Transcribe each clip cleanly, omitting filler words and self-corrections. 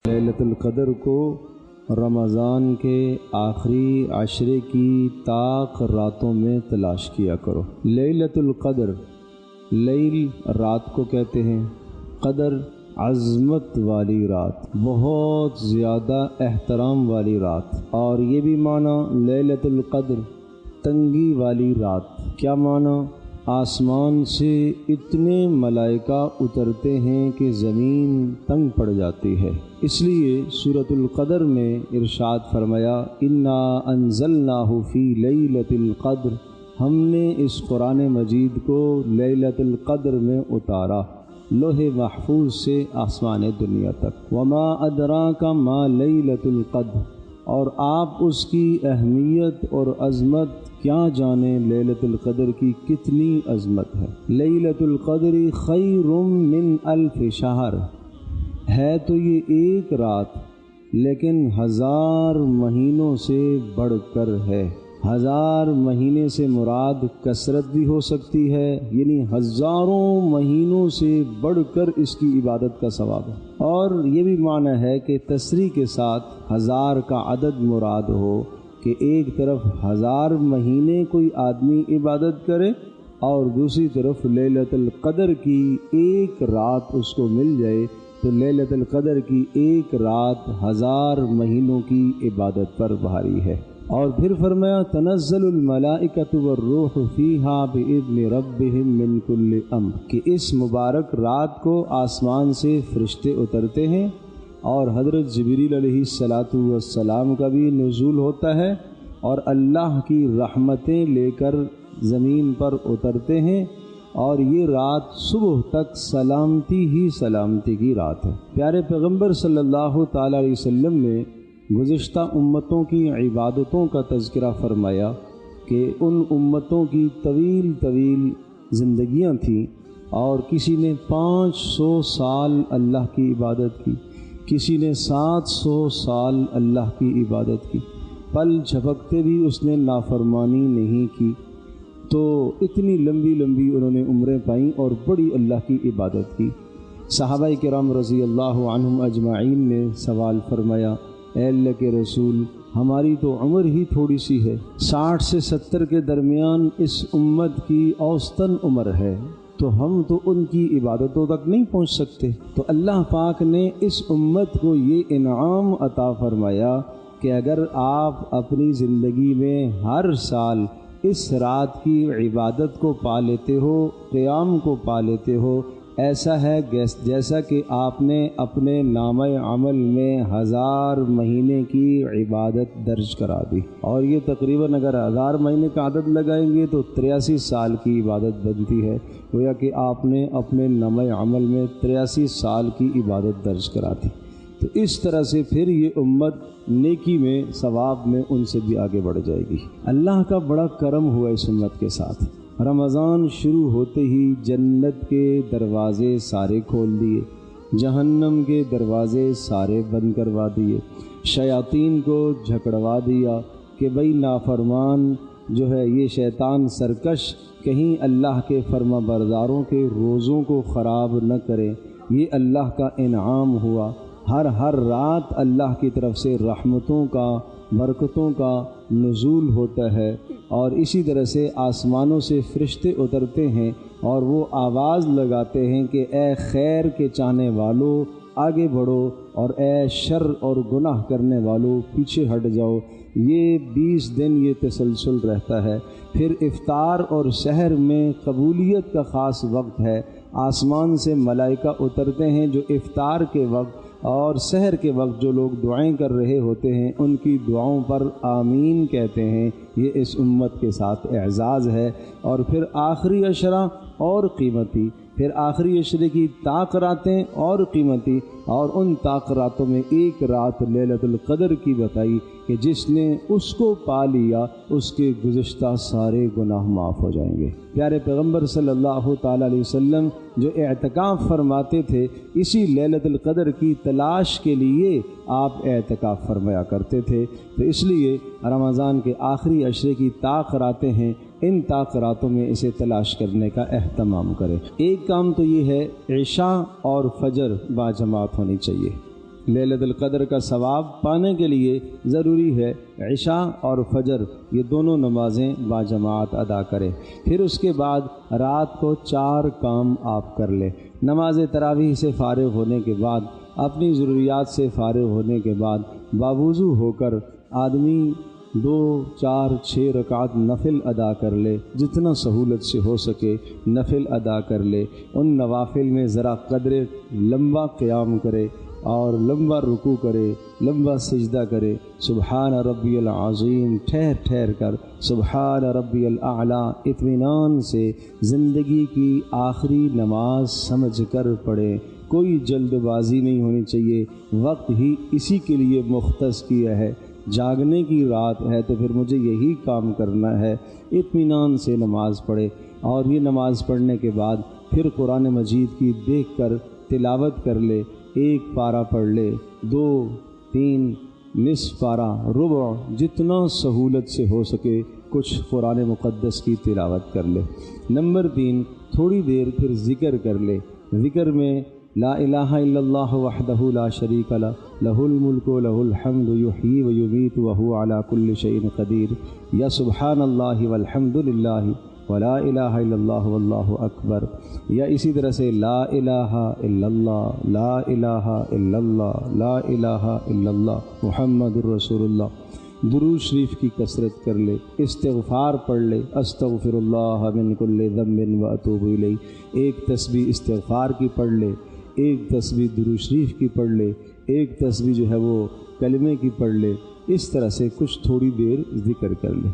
لیلۃ القدر کو رمضان کے آخری عشرے کی طاق راتوں میں تلاش کیا کرو۔ لیلۃ القدر، لیل رات کو کہتے ہیں، قدر عظمت والی رات، بہت زیادہ احترام والی رات، اور یہ بھی معنی لیلۃ القدر تنگی والی رات۔ کیا معنی؟ آسمان سے اتنے ملائکہ اترتے ہیں کہ زمین تنگ پڑ جاتی ہے۔ اس لیے سورۃ القدر میں ارشاد فرمایا، انا انزلناہ فی لیلۃ القدر، ہم نے اس قرآن مجید کو لیلۃ القدر میں اتارا، لوح محفوظ سے آسمان دنیا تک۔ وما ادراک ما لیلۃ القدر، اور آپ اس کی اہمیت اور عظمت کیا جانیں، لیلۃ القدر کی کتنی عظمت ہے۔ لیلۃ القدر خیر من الف شہر، ہے تو یہ ایک رات لیکن 1000 مہینوں سے بڑھ کر ہے۔ 1000 مہینے سے مراد کثرت بھی ہو سکتی ہے، یعنی ہزاروں مہینوں سے بڑھ کر اس کی عبادت کا ثواب ہے۔ اور یہ بھی معنی ہے کہ تصریح کے ساتھ 1000 کا عدد مراد ہو کہ ایک طرف 1000 مہینے کوئی آدمی عبادت کرے اور دوسری طرف لیلۃ القدر کی ایک رات اس کو مل جائے، تو لیلۃ القدر کی ایک رات 1000 مہینوں کی عبادت پر بھاری ہے۔ اور پھر فرمایا، تنزل الملائکۃ والروح فیہا بإذن ربہم من کل امر، کہ اس مبارک رات کو آسمان سے فرشتے اترتے ہیں اور حضرت جبریل علیہ السلام کا بھی نزول ہوتا ہے، اور اللہ کی رحمتیں لے کر زمین پر اترتے ہیں، اور یہ رات صبح تک سلامتی ہی سلامتی کی رات ہے۔ پیارے پیغمبر صلی اللہ تعالی علیہ وسلم نے گزشتہ امتوں کی عبادتوں کا تذکرہ فرمایا کہ ان امتوں کی طویل طویل زندگیاں تھیں، اور کسی نے 500 سال اللہ کی عبادت کی، کسی نے 700 سال اللہ کی عبادت کی، پل جھپکتے بھی اس نے نافرمانی نہیں کی، تو اتنی لمبی لمبی انہوں نے عمریں پائیں اور بڑی اللہ کی عبادت کی۔ صحابہ کرام رضی اللہ عنہم اجمعین نے سوال فرمایا، اے اللہ کے رسول، ہماری تو عمر ہی تھوڑی سی ہے، 60 سے 70 کے درمیان اس امت کی اوسطاً عمر ہے، تو ہم تو ان کی عبادتوں تک نہیں پہنچ سکتے۔ تو اللہ پاک نے اس امت کو یہ انعام عطا فرمایا کہ اگر آپ اپنی زندگی میں ہر سال اس رات کی عبادت کو پا لیتے ہو، قیام کو پا لیتے ہو، ایسا ہے جیسا کہ آپ نے اپنے نامہ عمل میں 1000 مہینے کی عبادت درج کرا دی، اور یہ تقریباً اگر 1000 مہینے کا عدد لگائیں گے تو 83 سال کی عبادت بنتی ہے، گویا کہ آپ نے اپنے نامہ عمل میں 83 سال کی عبادت درج کرا دی۔ تو اس طرح سے پھر یہ امت نیکی میں، ثواب میں ان سے بھی آگے بڑھ جائے گی۔ اللہ کا بڑا کرم ہوا اس امت کے ساتھ۔ رمضان شروع ہوتے ہی جنت کے دروازے سارے کھول دیے، جہنم کے دروازے سارے بند کروا دیے، شیاطین کو جھکڑوا دیا کہ بھئی نافرمان جو ہے یہ شیطان سرکش کہیں اللہ کے فرما برداروں کے روزوں کو خراب نہ کرے۔ یہ اللہ کا انعام ہوا، ہر رات اللہ کی طرف سے رحمتوں کا، برکتوں کا نزول ہوتا ہے، اور اسی طرح سے آسمانوں سے فرشتے اترتے ہیں اور وہ آواز لگاتے ہیں کہ اے خیر کے چاہنے والو آگے بڑھو، اور اے شر اور گناہ کرنے والو پیچھے ہٹ جاؤ۔ یہ 20 دن یہ تسلسل رہتا ہے۔ پھر افطار اور سحر میں قبولیت کا خاص وقت ہے، آسمان سے ملائکہ اترتے ہیں جو افطار کے وقت اور سحر کے وقت جو لوگ دعائیں کر رہے ہوتے ہیں ان کی دعاؤں پر آمین کہتے ہیں۔ یہ اس امت کے ساتھ اعزاز ہے۔ اور پھر آخری عشرہ اور قیمتی، پھر آخری عشرے کی طاق راتیں اور قیمتی، اور ان طاق راتوں میں ایک رات لیلۃ القدر کی بتائی کہ جس نے اس کو پا لیا اس کے گزشتہ سارے گناہ معاف ہو جائیں گے۔ پیارے پیغمبر صلی اللہ تعالی علیہ وسلم جو اعتکاف فرماتے تھے، اسی لیلۃ القدر کی تلاش کے لیے آپ اعتکاف فرمایا کرتے تھے۔ تو اس لیے رمضان کے آخری عشرے کی طاق راتیں ہیں، ان طاق راتوں میں اسے تلاش کرنے کا اہتمام کریں۔ ایک کام تو یہ ہے، عشاء اور فجر باجماعت ہونی چاہیے، لیلۃ القدر کا ثواب پانے کے لیے ضروری ہے عشاء اور فجر یہ دونوں نمازیں باجماعت ادا کرے۔ پھر اس کے بعد رات کو 4 کام آپ کر لیں۔ نماز تراویح سے فارغ ہونے کے بعد، اپنی ضروریات سے فارغ ہونے کے بعد باوضو ہو کر آدمی 2، 4، 6 رکعت نفل ادا کر لے، جتنا سہولت سے ہو سکے نفل ادا کر لے۔ ان نوافل میں ذرا قدر لمبا قیام کرے اور لمبا رکوع کرے، لمبا سجدہ کرے، سبحان ربی العظیم ٹھہر ٹھہر کر، سبحان ربی الاعلیٰ اطمینان سے زندگی کی آخری نماز سمجھ کر پڑھے۔ کوئی جلد بازی نہیں ہونی چاہیے، وقت ہی اسی کے لیے مختص کیا ہے، جاگنے کی رات ہے تو پھر مجھے یہی کام کرنا ہے۔ اطمینان سے نماز پڑھے، اور یہ نماز پڑھنے کے بعد پھر قرآن مجید کی دیکھ کر تلاوت کر لے، 1 پارہ پڑھ لے، 2، 3، نصف پارہ، ربع، جتنا سہولت سے ہو سکے کچھ قرآن مقدس کی تلاوت کر لے۔ نمبر 3، تھوڑی دیر پھر ذکر کر لے۔ ذکر میں لا الہ الا اللہ وحدہ لا شریک لہ لہ الملک و لہ الحمد یحیی و یمیت وہو علی کل شیء قدیر، یا سبحان اللہ والحمد للہ ولا الہ الا اللہ واللہ اکبر، یا اسی طرح سے لا الہ الا اللہ، لا الہ الا اللہ، لا الہ الا اللہ محمد الرسول اللہ۔ درود شریف کی کثرت کر لے، استغفار پڑھ لے، استغفر اللہ من کل ذنب واتوب الیہ، ایک تسبیح استغفار کی پڑھ لے، ایک تسبیح درود شریف کی پڑھ لے، ایک تسبیح جو ہے وہ کلمے کی پڑھ لے۔ اس طرح سے کچھ تھوڑی دیر ذکر کر لے،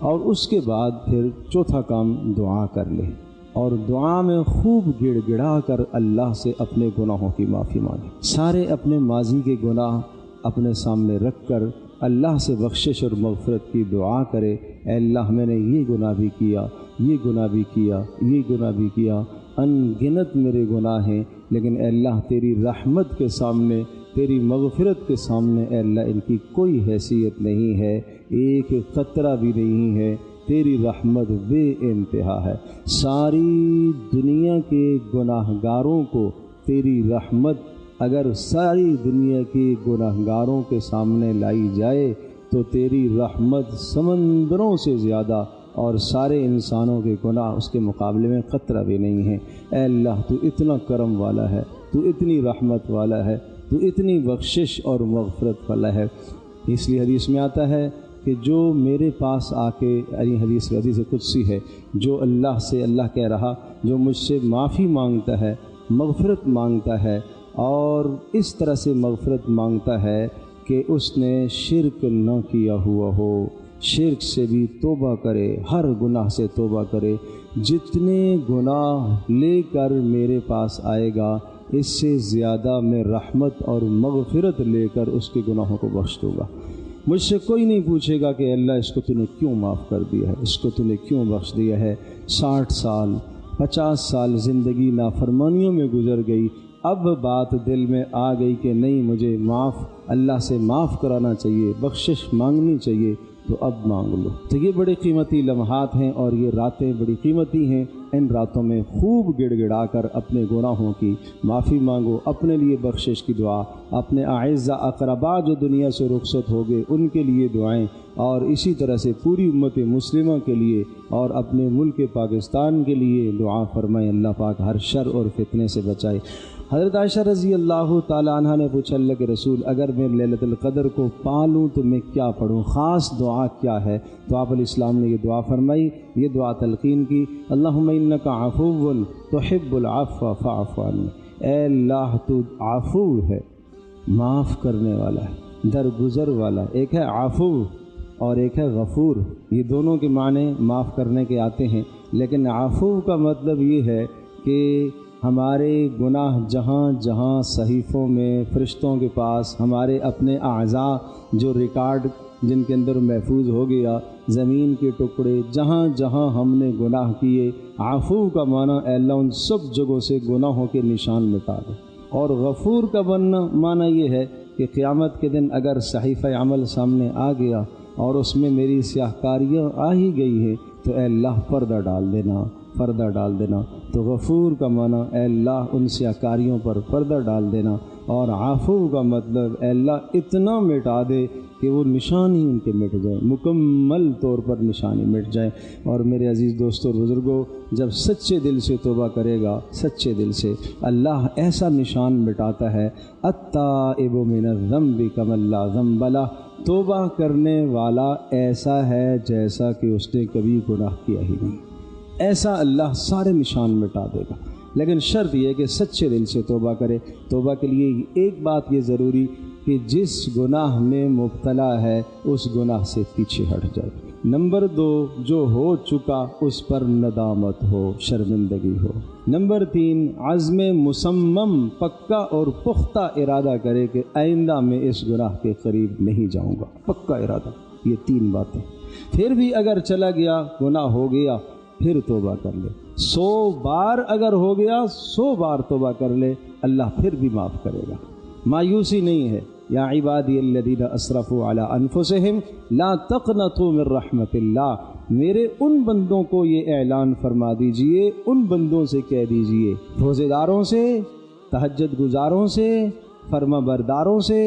اور اس کے بعد پھر چوتھا کام دعا کر لے، اور دعا میں خوب گڑ گڑا کر اللہ سے اپنے گناہوں کی معافی مانگے۔ سارے اپنے ماضی کے گناہ اپنے سامنے رکھ کر اللہ سے بخشش اور مغفرت کی دعا کرے۔ اے اللہ، میں نے یہ گناہ بھی کیا، یہ گناہ بھی کیا، یہ گناہ بھی کیا، ان گنت میرے گناہ ہیں، لیکن اے اللہ تیری رحمت کے سامنے، تیری مغفرت کے سامنے اے اللہ ان کی کوئی حیثیت نہیں ہے، ایک قطرہ بھی نہیں ہے۔ تیری رحمت بے انتہا ہے۔ ساری دنیا کے گناہ گاروں کو تیری رحمت اگر ساری دنیا کے گناہ گاروں کے سامنے لائی جائے تو تیری رحمت سمندروں سے زیادہ، اور سارے انسانوں کے گناہ اس کے مقابلے میں قطرہ بھی نہیں ہے۔ اے اللہ تو اتنا کرم والا ہے، تو اتنی رحمت والا ہے، تو اتنی بخشش اور مغفرت والا ہے۔ اس لیے حدیث میں آتا ہے کہ جو میرے پاس آ کے، یعنی حدیث قدسی ہے، جو اللہ سے، اللہ کہہ رہا، جو مجھ سے معافی مانگتا ہے، مغفرت مانگتا ہے، اور اس طرح سے مغفرت مانگتا ہے کہ اس نے شرک نہ کیا ہوا ہو، شرک سے بھی توبہ کرے، ہر گناہ سے توبہ کرے، جتنے گناہ لے کر میرے پاس آئے گا اس سے زیادہ میں رحمت اور مغفرت لے کر اس کے گناہوں کو بخش دوں گا۔ مجھ سے کوئی نہیں پوچھے گا کہ اللہ اس کو تو نے کیوں معاف کر دیا ہے، اس کو تو نے کیوں بخش دیا ہے۔ 60 سال 50 سال زندگی نافرمانیوں میں گزر گئی، اب بات دل میں آ گئی کہ نہیں، مجھے اللہ سے معاف کرانا چاہیے، بخشش مانگنی چاہیے، تو اب مانگ لو۔ تو یہ بڑے قیمتی لمحات ہیں، اور یہ راتیں بڑی قیمتی ہیں۔ ان راتوں میں خوب گڑ گڑا کر اپنے گناہوں کی معافی مانگو، اپنے لیے بخشش کی دعا، اپنے اعزا اقربا جو دنیا سے رخصت ہو گئے ان کے لیے دعائیں، اور اسی طرح سے پوری امت مسلمہ کے لیے اور اپنے ملک پاکستان کے لیے دعا فرمائیں، اللہ پاک ہر شر اور فتنے سے بچائے۔ حضرت عائشہ رضی اللہ تعالیٰ عنہ نے پوچھا، اللہ کے رسول اگر میں لیلۃ القدر کو پالوں تو میں کیا پڑھوں، خاص دعا کیا ہے؟ تو آپ علیہ السلام نے یہ دعا فرمائی، یہ دعا تلقین کی، اللہم انک عفو تحب العفو فاعف عنی۔ اے اللہ تو عفو ہے، معاف کرنے والا ہے، درگزر والا۔ ایک ہے عفو اور ایک ہے غفور، یہ دونوں کے معنی معاف کرنے کے آتے ہیں، لیکن عفو کا مطلب یہ ہے کہ ہمارے گناہ جہاں جہاں صحیفوں میں فرشتوں کے پاس، ہمارے اپنے اعضاء جو ریکارڈ جن کے اندر محفوظ ہو گیا، زمین کے ٹکڑے جہاں جہاں ہم نے گناہ کیے، عفو کا معنی اے اللہ ان سب جگہوں سے گناہوں کے نشان مٹا دے۔ اور غفور کا معنی یہ ہے کہ قیامت کے دن اگر صحیفہ عمل سامنے آ گیا اور اس میں میری سیاہ کاریاں آ ہی گئی ہیں تو اے اللہ پردہ ڈال دینا، پردہ ڈال دینا۔ تو غفور کا معنی اے اللہ ان سیاہ کاریوں پر پردہ ڈال دینا، اور عفو کا مطلب اے اللہ اتنا مٹا دے کہ وہ نشانی ان کے مٹ جائے، مکمل طور پر نشانی مٹ جائے۔ اور میرے عزیز دوستو اور بزرگوں، جب سچے دل سے توبہ کرے گا، سچے دل سے، اللہ ایسا نشان مٹاتا ہے، التائب من الذنب کمن لا ذنب لہ، توبہ کرنے والا ایسا ہے جیسا کہ اس نے کبھی گناہ کیا ہی نہیں، ایسا اللہ سارے نشان مٹا دے گا۔ لیکن شرط یہ ہے کہ سچے دل سے توبہ کرے۔ توبہ کے لیے ایک بات یہ ضروری کہ جس گناہ میں مبتلا ہے اس گناہ سے پیچھے ہٹ جائے۔ نمبر 2، جو ہو چکا اس پر ندامت ہو، شرمندگی ہو۔ نمبر 3، عزم مصمم، پکا اور پختہ ارادہ کرے کہ آئندہ میں اس گناہ کے قریب نہیں جاؤں گا، پکا ارادہ۔ یہ 3 باتیں۔ پھر بھی اگر چلا گیا، گناہ ہو گیا، پھر توبہ کر لے۔ 100 بار اگر ہو گیا، 100 بار توبہ کر لے، اللہ پھر بھی معاف کرے گا۔ مایوسی نہیں ہے۔ یا عبادی الذین اسرفوا علی انفسہم لا تقنطوا من رحمت اللہ، میرے ان بندوں کو یہ اعلان فرما دیجئے، ان بندوں سے کہہ دیجئے، روزے داروں سے، تہجد گزاروں سے، فرما برداروں سے،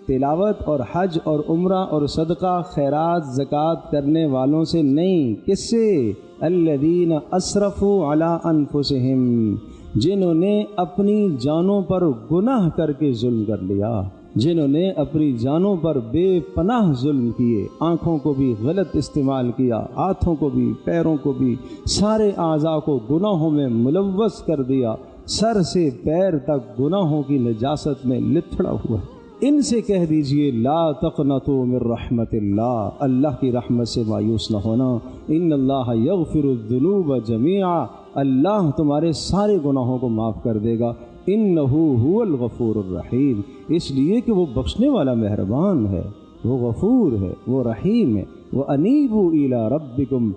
تلاوت اور حج اور عمرہ اور صدقہ خیرات زکوٰۃ کرنے والوں سے نہیں۔ کس سے؟ الذین اسرفوا علی انفسہم، جنہوں نے اپنی جانوں پر گناہ کر کے ظلم کر لیا، جنہوں نے اپنی جانوں پر بے پناہ ظلم کیے، آنکھوں کو بھی غلط استعمال کیا، ہاتھوں کو بھی، پیروں کو بھی، سارے اعضاء کو گناہوں میں ملوث کر دیا، سر سے پیر تک گناہوں کی نجاست میں لتھڑا ہوا ہے۔ ان سے کہہ دیجئے لا تقنطوا من رحمت اللہ، اللہ کی رحمت سے مایوس نہ ہونا۔ ان اللہ یغفر الذنوب جميعا، اللہ تمہارے سارے گناہوں کو معاف کر دے گا۔ انہ هو الغفور الرحیم، اس لیے کہ وہ بخشنے والا مہربان ہے، وہ غفور ہے، وہ رحیم ہے۔ وانیبوا الی ربکم،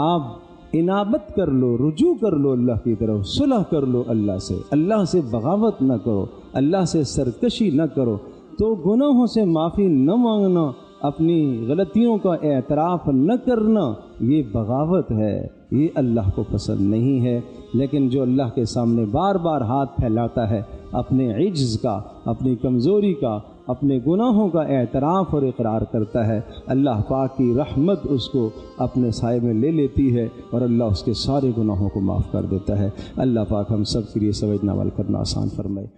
آپ انابت کر لو، رجوع کر لو اللہ کی طرف، صلح کر لو اللہ سے بغاوت نہ کرو، اللہ سے سرکشی نہ کرو۔ تو گناہوں سے معافی نہ مانگنا، اپنی غلطیوں کا اعتراف نہ کرنا، یہ بغاوت ہے، یہ اللہ کو پسند نہیں ہے۔ لیکن جو اللہ کے سامنے بار بار ہاتھ پھیلاتا ہے، اپنے عجز کا، اپنی کمزوری کا، اپنے گناہوں کا اعتراف اور اقرار کرتا ہے، اللہ پاک کی رحمت اس کو اپنے سائے میں لے لیتی ہے اور اللہ اس کے سارے گناہوں کو معاف کر دیتا ہے۔ اللہ پاک ہم سب کے لیے سمجھنا عمل کرنا آسان فرمائے۔